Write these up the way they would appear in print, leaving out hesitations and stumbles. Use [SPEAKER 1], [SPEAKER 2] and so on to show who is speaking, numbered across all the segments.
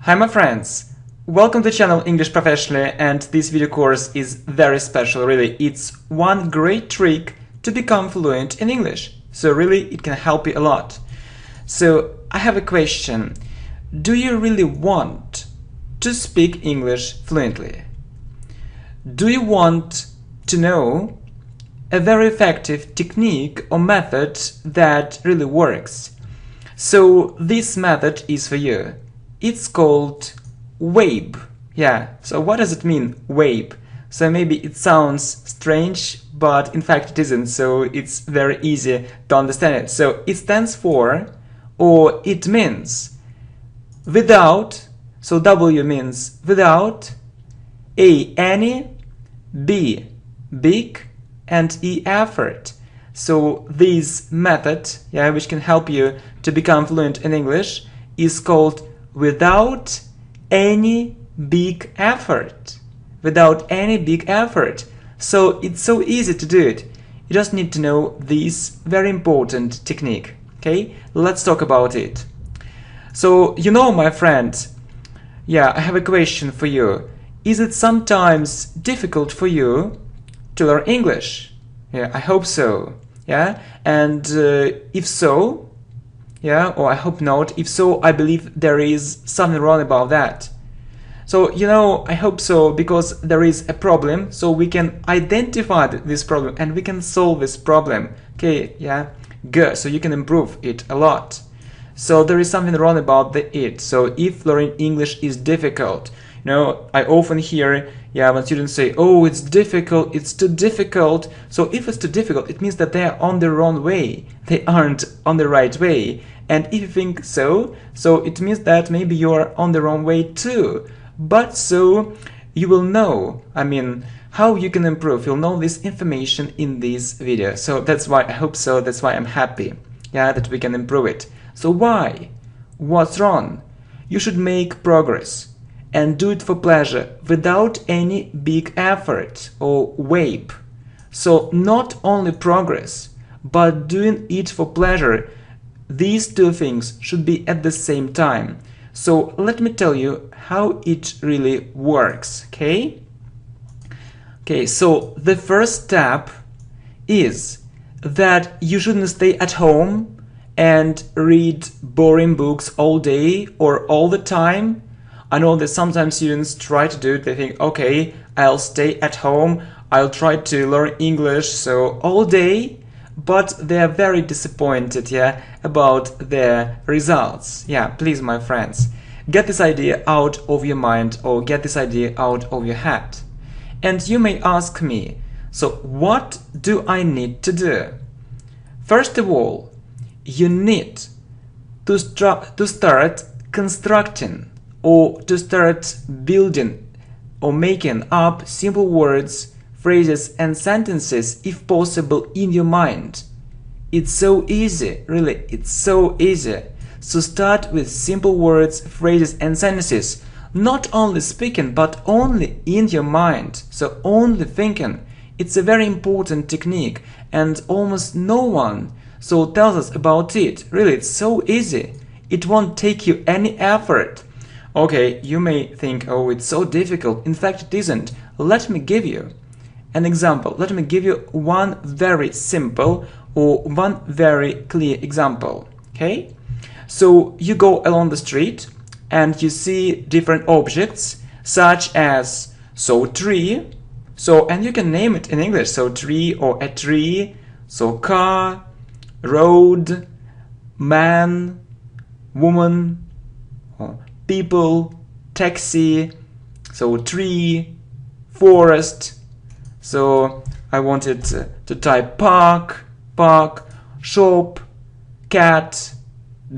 [SPEAKER 1] Hi my friends! Welcome to channel English Professionally, and this video course is very special, really. It's one great trick to become fluent in English. So really it can help you a lot. So I have a question. Do you really want to speak English fluently? Do you want to know a very effective technique or method that really works? So this method is for you. It's called WABE. Yeah, so what does it mean, WABE? So maybe it sounds strange, but in fact it isn't, so it's very easy to understand it. So it stands for, or it means, without, so W means without, A, any, B, big, and E, effort. So this method, which can help you to become fluent in English, is called without any big effort. Without any big effort. So it's so easy to do it. You just need to know this very important technique. Okay, let's talk about it. So, my friend, I have a question for you. Is it sometimes difficult for you to learn English? Yeah, I hope so. Yeah, and if so, or I hope not. If so, I believe there is something wrong about that. So, I hope so, because there is a problem, so we can identify this problem and we can solve this problem. Okay, good. So you can improve it a lot. So there is something wrong about it. So if learning English is difficult, I often hear, when students say, oh, it's difficult, it's too difficult. So if it's too difficult, it means that they are on the wrong way. They aren't on the right way. And if you think so it means that maybe you are on the wrong way too. But so you will know, how you can improve. You'll know this information in this video. So that's why I hope so. That's why I'm happy, that we can improve it. So why? What's wrong? You should make progress and do it for pleasure without any big effort or WABE. So not only progress, but doing it for pleasure. These two things should be at the same time. So let me tell you how it really works, okay? Okay, so the first step is that you shouldn't stay at home and read boring books all day or all the time. I know that sometimes students try to do it. They think, okay, I'll stay at home, I'll try to learn English, so all day. But they are very disappointed, about their results. Please, my friends, get this idea out of your mind or get this idea out of your head. And you may ask me, so what do I need to do? First of all, you need to start constructing or to start building or making up simple words, phrases and sentences, if possible, in your mind. It's so easy, really, it's so easy. So start with simple words, phrases and sentences, not only speaking but only in your mind, so only thinking. It's a very important technique and almost no one tells us about it. Really, it's so easy. It won't take you any effort. Okay, you may think, oh, it's so difficult. In fact, it isn't. Let me give you an example. Let me give you one very simple or one very clear example. Okay? So you go along the street and you see different objects such as tree. And you can name it in English. So tree or a tree. So car, road, man, woman, people, taxi. So tree, forest. So I wanted to type park, shop, cat,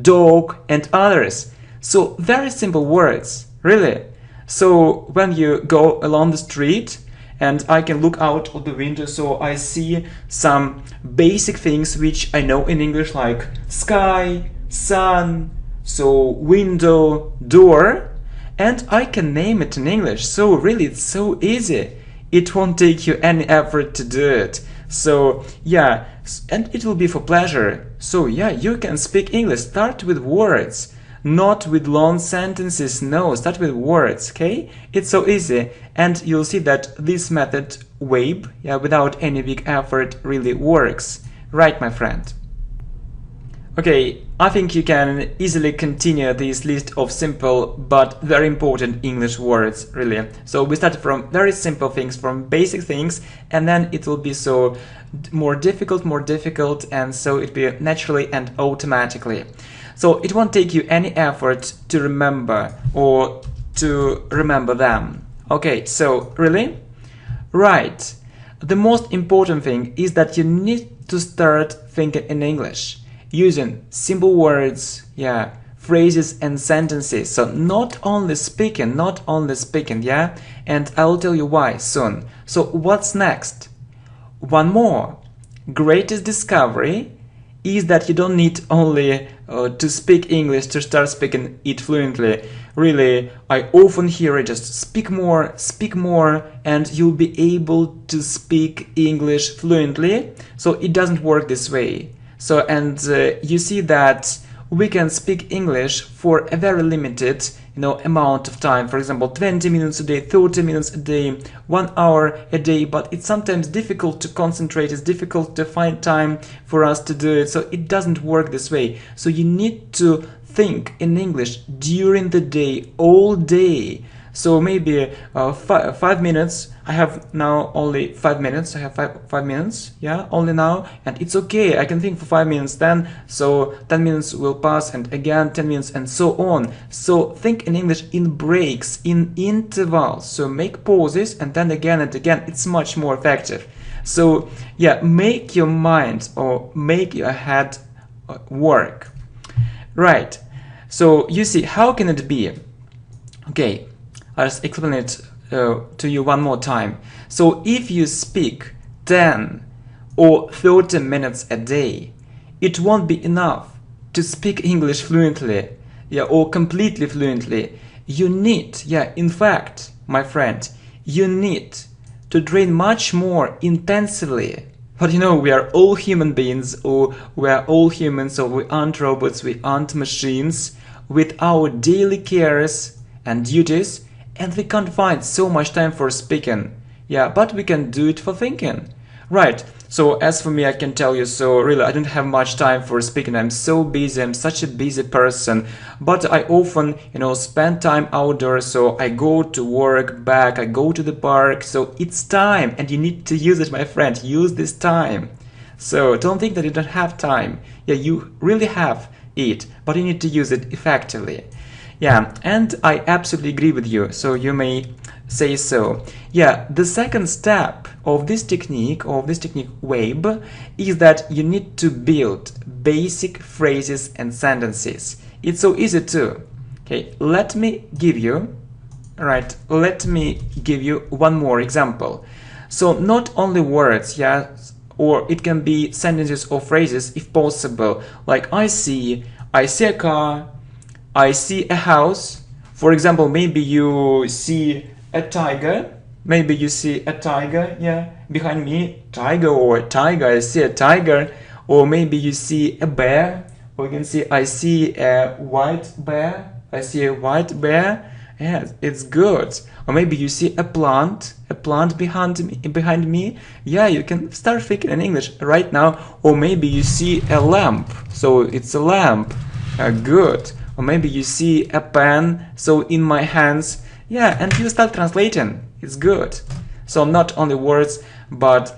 [SPEAKER 1] dog, and others. So very simple words, really. So when you go along the street and I can look out of the window, so I see some basic things which I know in English, like sky, sun, window, door, and I can name it in English. So really it's so easy. It won't take you any effort to do it. So and it will be for pleasure. So you can speak English. Start with words. Not with long sentences, no, start with words, okay? It's so easy, and you'll see that this method, WABE, yeah, without any big effort, really works. Right, my friend? Okay, I think you can easily continue this list of simple but very important English words, really. So we start from very simple things, from basic things, and then it will be so more difficult, and so it'll be naturally and automatically. So it won't take you any effort to remember or to remember them. Okay, so really? Right. The most important thing is that you need to start thinking in English, using simple words, yeah, phrases and sentences. So not only speaking, yeah, and I'll tell you why soon. So what's next? One more greatest discovery is that you don't need only to speak English to start speaking it fluently. Really, I often hear it, just speak more, and you'll be able to speak English fluently. So it doesn't work this way. So, and you see that we can speak English for a very limited, amount of time. For example, 20 minutes a day, 30 minutes a day, 1 hour a day, but it's sometimes difficult to concentrate, it's difficult to find time for us to do it. So it doesn't work this way. So you need to think in English during the day, all day. So maybe 5 minutes. I have now only 5 minutes. I have five minutes, yeah, only now, and it's okay. I can think for 5 minutes then. So 10 minutes will pass, and again 10 minutes, and so on. So think in English in breaks, in intervals. So make pauses, and then again and again. It's much more effective. So yeah, make your mind or make your head work. Right. So you see, how can it be? Okay. I'll just explain it to you one more time. So if you speak 10 or 30 minutes a day, it won't be enough to speak English fluently, yeah, or completely fluently. You need, yeah, in fact, my friend, you need to train much more intensively. But we are all human beings, or we are all humans, so we aren't robots, we aren't machines, with our daily cares and duties. And we can't find so much time for speaking. Yeah, but we can do it for thinking. Right, so as for me, I can tell you, so really, I don't have much time for speaking. I'm so busy, I'm such a busy person. But I often, spend time outdoors, so I go to work, back, I go to the park. So it's time, and you need to use it, my friend. Use this time. So don't think that you don't have time. Yeah, you really have it, but you need to use it effectively. Yeah, and I absolutely agree with you, so you may say so. Yeah, the second step of this technique, WABE, is that you need to build basic phrases and sentences. It's so easy too. Okay, let me give you one more example. So not only words, yeah, or it can be sentences or phrases if possible, like I see a car, I see a house. For example, maybe you see a tiger. Yeah, behind me, tiger or a tiger. I see a tiger. Or maybe you see a bear. Or you can see, I see a white bear. Yeah, it's good. Or maybe you see a plant behind me. Yeah, you can start thinking in English right now. Or maybe you see a lamp. So it's a lamp. Good. Or maybe you see a pen, so in my hands. Yeah, and you start translating. It's good. So not only words, but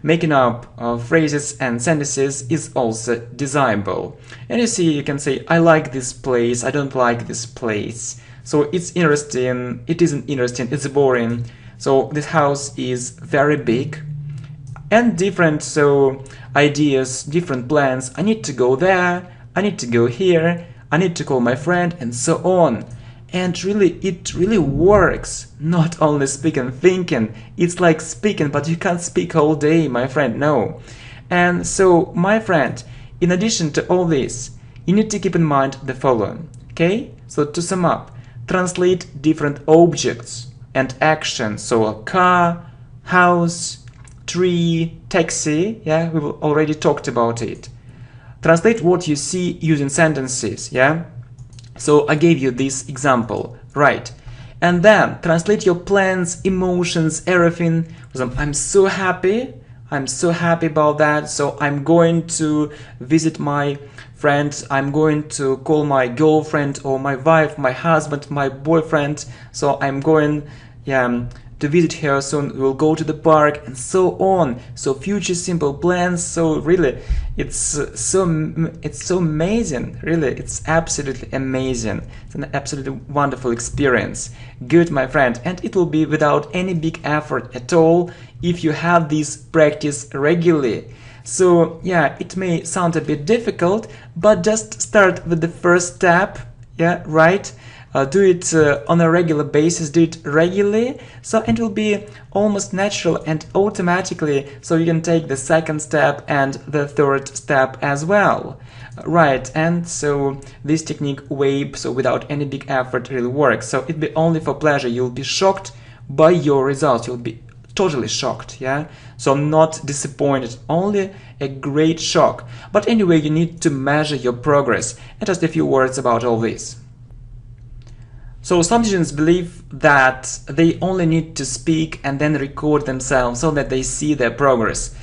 [SPEAKER 1] making up phrases and sentences is also desirable. And you see, you can say, I like this place, I don't like this place. So it's interesting, it isn't interesting, it's boring. So this house is very big. And different ideas, different plans. I need to go there. I need to go here, I need to call my friend, and so on. And really, it really works. Not only speaking, thinking. It's like speaking, but you can't speak all day, my friend, no. And so, my friend, in addition to all this, you need to keep in mind the following, okay? So to sum up, translate different objects and actions. So a car, house, tree, taxi, yeah, we've already talked about it. translate what you see using sentences, yeah? So I gave you this example, right? And then translate your plans, emotions, everything. For example, I'm so happy about that, so I'm going to visit my friend, I'm going to call my girlfriend or my wife, my husband, my boyfriend, so I'm going, yeah, to visit her soon, we'll go to the park, and so on. So future simple plans. So really, it's so amazing. Really, it's absolutely amazing. It's an absolutely wonderful experience. Good, my friend, and it will be without any big effort at all if you have this practice regularly. So yeah, it may sound a bit difficult, but just start with the first step. Yeah, right. Do it on a regular basis, do it regularly, so it will be almost natural and automatically, so you can take the second step and the third step as well. Right, and so this technique WABE, so without any big effort, really works. So it'll be only for pleasure. You'll be shocked by your results. You'll be totally shocked, yeah? So not disappointed, only a great shock. But anyway, you need to measure your progress. And just a few words about all this. So some students believe that they only need to speak and then record themselves so that they see their progress.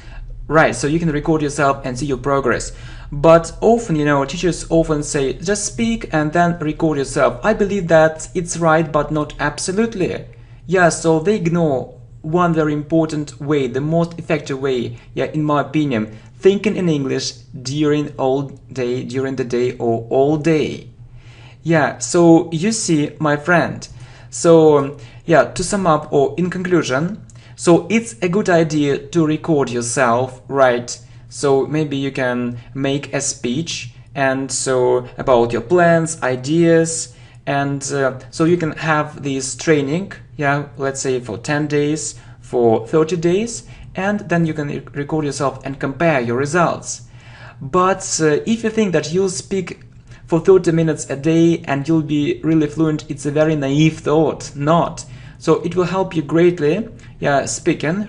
[SPEAKER 1] Right, so you can record yourself and see your progress. But often, teachers often say, just speak and then record yourself. I believe that it's right, but not absolutely. Yeah, so they ignore one very important way, the most effective way, yeah, in my opinion, thinking in English during the day or all day. Yeah, so you see, my friend, so yeah, to sum up or in conclusion, so it's a good idea to record yourself, right? So maybe you can make a speech and so about your plans, ideas, and so you can have this training, yeah, let's say for 10 days, for 30 days, and then you can record yourself and compare your results. But if you think that you'll speak for 30 minutes a day and you'll be really fluent, it's a very naive thought, not. So it will help you greatly, yeah,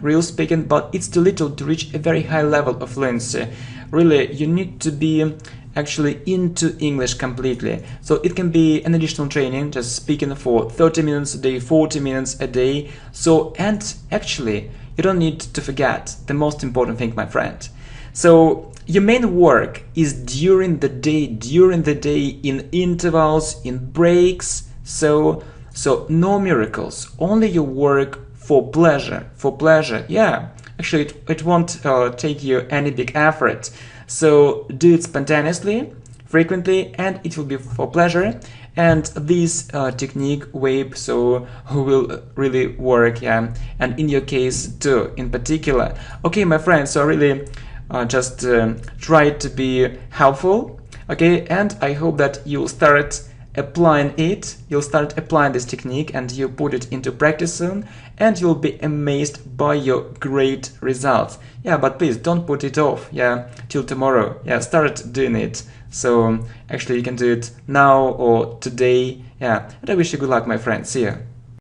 [SPEAKER 1] real speaking, but it's too little to reach a very high level of fluency. Really, you need to be actually into English completely. So it can be an additional training, just speaking for 30 minutes a day, 40 minutes a day. So, and actually, you don't need to forget the most important thing, my friend. So your main work is during the day, in intervals, in breaks. So no miracles, only your work for pleasure, yeah. Actually, it won't take you any big effort. So do it spontaneously, frequently, and it will be for pleasure. And this technique, WABE, so will really work, yeah. And in your case too, in particular. Okay, my friends, so really just try to be helpful, okay, and I hope that you'll start applying this technique and you put it into practice soon, and you'll be amazed by your great results. Yeah, but please don't put it off, yeah, till tomorrow. Yeah, start doing it. So actually you can do it now or today, yeah, and I wish you good luck, my friend. See you.